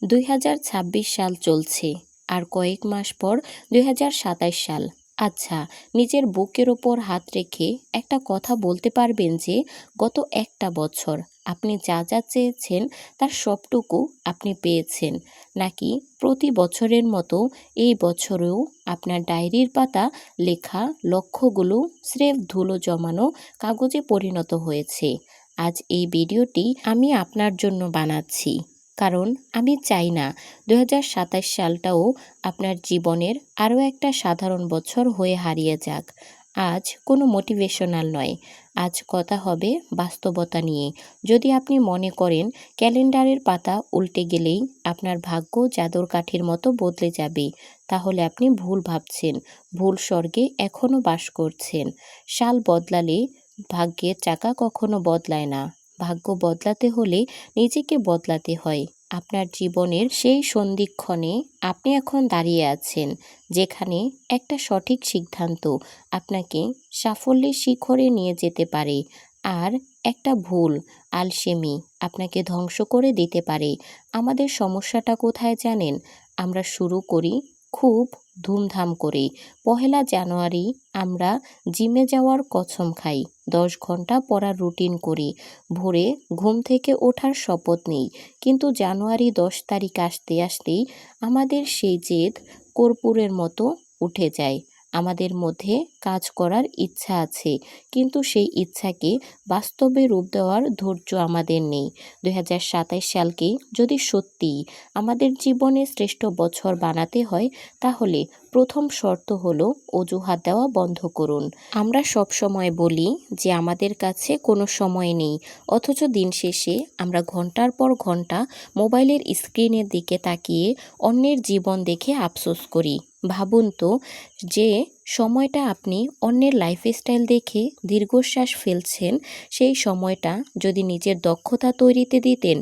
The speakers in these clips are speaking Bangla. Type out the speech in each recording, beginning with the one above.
2026 সাল চলছে, আর কয়েক মাস পর 2027 সাল। আচ্ছা, নিজের বুকের ওপর হাত রেখে একটা কথা বলতে পারবেন যে গত একটা বছর আপনি যা যা চেয়েছেন তার সবটুকু আপনি পেয়েছেন? নাকি প্রতি বছরের মতো এই বছরেও আপনার ডায়েরির পাতা লেখা লক্ষ্যগুলো স্রেফ ধুলো জমানো কাগজে পরিণত হয়েছে? আজ এই ভিডিওটি আমি আপনার জন্য বানাচ্ছি, কারণ আমি চাই না 2027 সালটাও আপনার জীবনের আরও একটা সাধারণ বছর হয়ে হারিয়ে যাক। আজ কোনো মোটিভেশনাল নয়, আজ কথা হবে বাস্তবতা নিয়ে। যদি আপনি মনে করেন ক্যালেন্ডারের পাতা উল্টে গেলেই আপনার ভাগ্য জাদুর কাঠির মতো বদলে যাবে, তাহলে আপনি ভুল ভাবছেন, ভুল স্বর্গে এখনও বাস করছেন। সাল বদলালে ভাগ্যের চাকা কখনো বদলায় না। ভাগ্য বদলাতে হলে নিজেকে বদলাতে হয়। আপনার জীবনের সেই সন্ধিক্ষণে আপনি এখন দাঁড়িয়ে আছেন, যেখানে একটা সঠিক সিদ্ধান্ত আপনাকে সাফল্যের শিখরে নিয়ে যেতে পারে, আর একটা ভুল আলসেমি আপনাকে ধ্বংস করে দিতে পারে। আমাদের সমস্যাটা কোথায় জানেন? আমরা শুরু করি খুব ধুমধাম করে। 1 জানুয়ারি আমরা জিমে যাওয়ার কসম খাই, 10 ঘন্টা পড়ার রুটিন করি, ভোরে ঘুম থেকে ওঠার শপথ নেই। কিন্তু জানুয়ারি 10 তারিখ আসতে আসতেই আমাদের সেই জেদ কর্পূরের মতো উঠে যায়। আমাদের মধ্যে কাজ করার ইচ্ছা আছে, কিন্তু সেই ইচ্ছাকে বাস্তবে রূপ দেওয়ার ধৈর্য আমাদের নেই। 2027 সালকে যদি সত্যিই আমাদের জীবনে শ্রেষ্ঠ বছর বানাতে হয়, তাহলে প্রথম শর্ত হলো অজুহাত দেওয়া বন্ধ করুন। আমরা সব সময় বলি যে আমাদের কাছে কোনো সময় নেই, অথচ দিন শেষে আমরা ঘন্টার পর ঘন্টা মোবাইলের স্ক্রিনের দিকে তাকিয়ে অন্যের জীবন দেখে আফসোস করি। ভাবুন তো, যে সময়টা আপনি অন্যের লাইফস্টাইল দেখে দীর্ঘশ্বাস ফেলছেন, সেই সময়টা যদি নিজের দক্ষতা তৈরিতে দিতেন,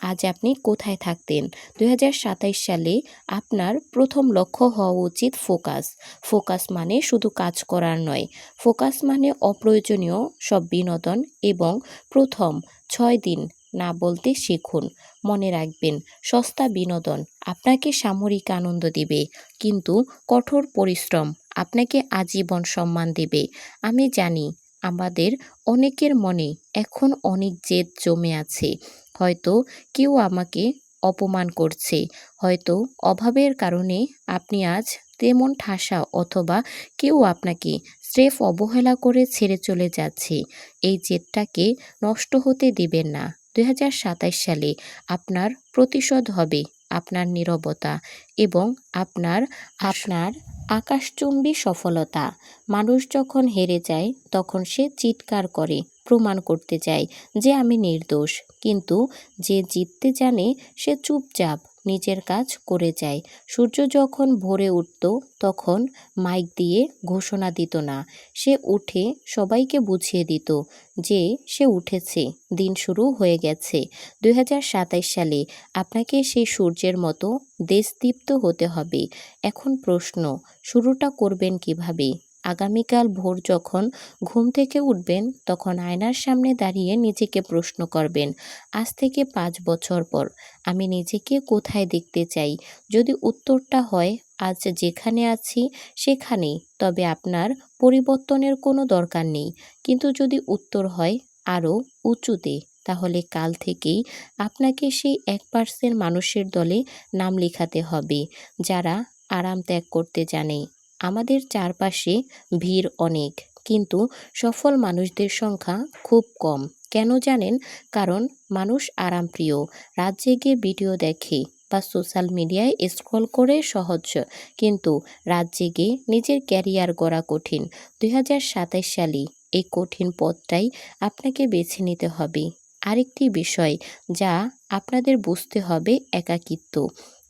আজ আপনি কোথায় থাকতেন? 2027 সালে আপনার প্রথম লক্ষ্য হওয়া উচিত ফোকাস। ফোকাস মানে শুধু কাজ করার নয়, ফোকাস মানে অপ্রয়োজনীয় সব বিনোদন এবং প্রথম 6 দিন না বলতে শিখুন। মনে রাখবেন, সস্তা বিনোদন আপনাকে সাময়িক আনন্দ দিবে, কিন্তু কঠোর পরিশ্রম আপনাকে আজীবন সম্মান দেবে। আমি জানি আমাদের অনেকের মনে এখন অনেক জেদ জমে আছে। হয়তো কেউ আমাকে অপমান করছে, হয়তো অভাবের কারণে আপনি আজ তেমন ঠাসা, অথবা কেউ আপনাকে স্রেফ অবহেলা করে ছেড়ে চলে যাচ্ছে। এই জেদটাকে নষ্ট হতে দিবেন না। 2027 সালে আপনার প্রতিশোধ হবে আপনার নীরবতা এবং আপনার আপনার আকাশচুম্বী সফলতা। মানুষ যখন হেরে যায় তখন সে চিৎকার করে, প্রমাণ করতে চায় যে আমি নির্দোষ। কিন্তু যে জিততে জানে সে চুপচাপ নিজের কাজ করে যায়। সূর্য যখন ভোরে উঠত তখন মাইক দিয়ে ঘোষণা দিত না, সে উঠে সবাইকে বুঝিয়ে দিত যে সে উঠেছে, দিন শুরু হয়ে গেছে। 2027 সালে আপনাকে সেই সূর্যের মতো দেশদীপ্ত হতে হবে। এখন প্রশ্ন, শুরুটা করবেন কিভাবে? আগামীকাল ভোর যখন ঘুম থেকে উঠবেন, তখন আয়নার সামনে দাঁড়িয়ে নিজেকে প্রশ্ন করবেন, আজ থেকে 5 বছর পর আমি নিজেকে কোথায় দেখতে চাই? যদি উত্তরটা হয় আজ যেখানে আছি সেখানেই, তবে আপনার পরিবর্তনের কোনো দরকার নেই। কিন্তু যদি উত্তর হয় আরও উঁচুতে, তাহলে কাল থেকেই আপনাকে সেই 1% মানুষের দলে নাম লেখাতে হবে, যারা আরাম ত্যাগ করতে জানে। আমাদের চারপাশে ভিড় অনেক, কিন্তু সফল মানুষদের সংখ্যা খুব কম। কেন জানেন? কারণ মানুষ আরামপ্রিয়, রাত জেগে ভিডিও দেখে বা সোশ্যাল মিডিয়ায় স্ক্রল করে সহজ, কিন্তু রাত জেগে নিজের ক্যারিয়ার গড়া কঠিন। 2027 সালে এই কঠিন পথটাই আপনাকে বেছে নিতে হবে। আরেকটি বিষয় যা আপনাদের বুঝতে হবে, একাকিত্ব।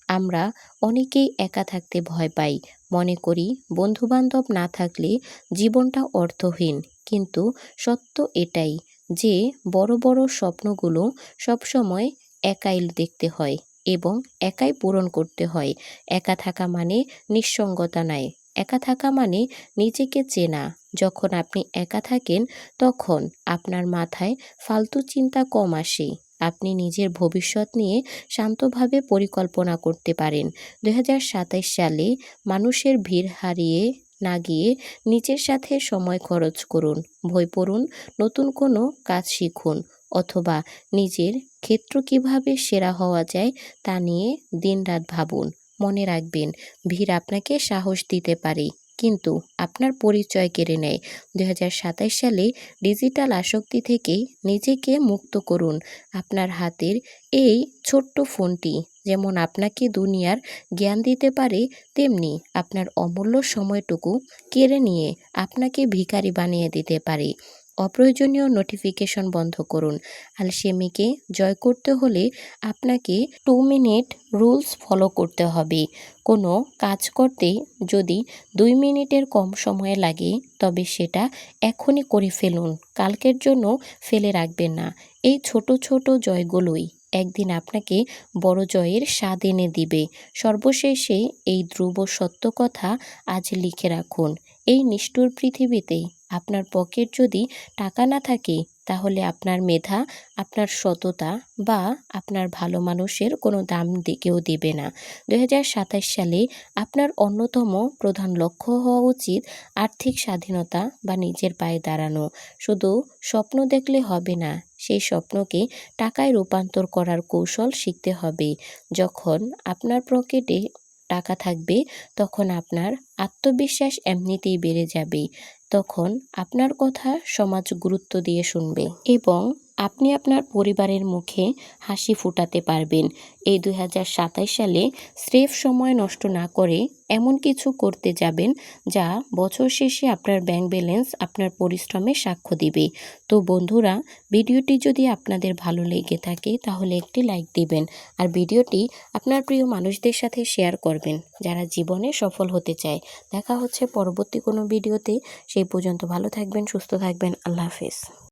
আমরা অনেকেই একা থাকতে ভয় পাই, মনে করি বন্ধুবান্ধব না থাকলে জীবনটা অর্থহীন। কিন্তু সত্য এটাই যে বড় বড় স্বপ্নগুলো সবসময় একাই দেখতে হয় এবং একাই পূরণ করতে হয়। একা থাকা মানে নিঃসঙ্গতা নয়, একা থাকা মানে নিজেকে চেনা। যখন আপনি একা থাকেন তখন আপনার মাথায় ফালতু চিন্তা কম আসে, আপনি নিজের ভবিষ্যৎ নিয়ে শান্তভাবে পরিকল্পনা করতে পারেন। 2027 সালে মানুষের ভিড় হারিয়ে না গিয়ে নিজের সাথে সময় খরচ করুন। বই পড়ুন, নতুন কোনো কাজ শিখুন অথবা নিজের ক্ষেত্র কিভাবে সেরা হওয়া যায় তা নিয়ে দিনরাত ভাবুন। মনে রাখবেন, ভিড় আপনাকে সাহস দিতে পারে কিন্তু আপনার পরিচয় কেড়ে নেয়। 2027 সালে ডিজিটাল আসক্তি থেকে নিজেকে মুক্ত করুন। আপনার হাতের এই ছোট্ট ফোনটি যেমন আপনাকে দুনিয়ার জ্ঞান দিতে পারে, তেমনি আপনার অমূল্য সময়টুকু কেড়ে নিয়ে আপনাকে ভিখারি বানিয়ে দিতে পারে। অপ্রয়োজনীয় নোটিফিকেশন বন্ধ করুন। আলসেমিকে জয় করতে হলে আপনাকে 2 মিনিট রুলস ফলো করতে হবে। কোনো কাজ করতে যদি 2 মিনিটের কম সময় লাগে তবে সেটা এখনই করে ফেলুন, কালকের জন্য ফেলে রাখবেন না। এই ছোট ছোট জয়গুলোই একদিন আপনাকে বড় জয়ের স্বাদ এনে দিবে। সর্বশেষে এই ধ্রুব সত্য কথা আজ লিখে রাখুন। এই নিষ্ঠুর পৃথিবীতে আপনার পকেট যদি টাকা না থাকে তাহলে আপনার মেধা, আপনার সততা বা আপনার ভালো মানুষের কোনো দাম কেউ দেবে না। 2027 সালে আপনার অন্যতম প্রধান লক্ষ্য হওয়া উচিত আর্থিক স্বাধীনতা বা নিজের পায়ে দাঁড়ানো। শুধু স্বপ্ন দেখলে হবে না, সেই স্বপ্নকে টাকায় রূপান্তর করার কৌশল শিখতে হবে। যখন আপনার পকেটে টাকা থাকবে তখন আপনার আত্মবিশ্বাস এমনিতেই বেড়ে যাবে। তখন আপনার কথা সমাজ গুরুত্ব দিয়ে শুনবে এবং আপনি আপনার পরিবারের মুখে হাসি ফোটাতে পারবেন। এই 2027 সালে স্রেফ সময় নষ্ট না করে এমন কিছু করতে যাবেন যা বছর শেষে আপনার ব্যাংক ব্যালেন্স আপনার পরিশ্রমের সাক্ষ্য দিবে। তো বন্ধুরা, ভিডিওটি যদি আপনাদের ভালো লেগে থাকে তাহলে একটি লাইক দিবেন আর ভিডিওটি আপনার প্রিয় মানুষদের সাথে শেয়ার করবেন যারা জীবনে সফল হতে চায়। দেখা হচ্ছে পরবর্তী কোনো ভিডিওতে। সেই পর্যন্ত ভালো থাকবেন, সুস্থ থাকবেন। আল্লাহ হাফেজ।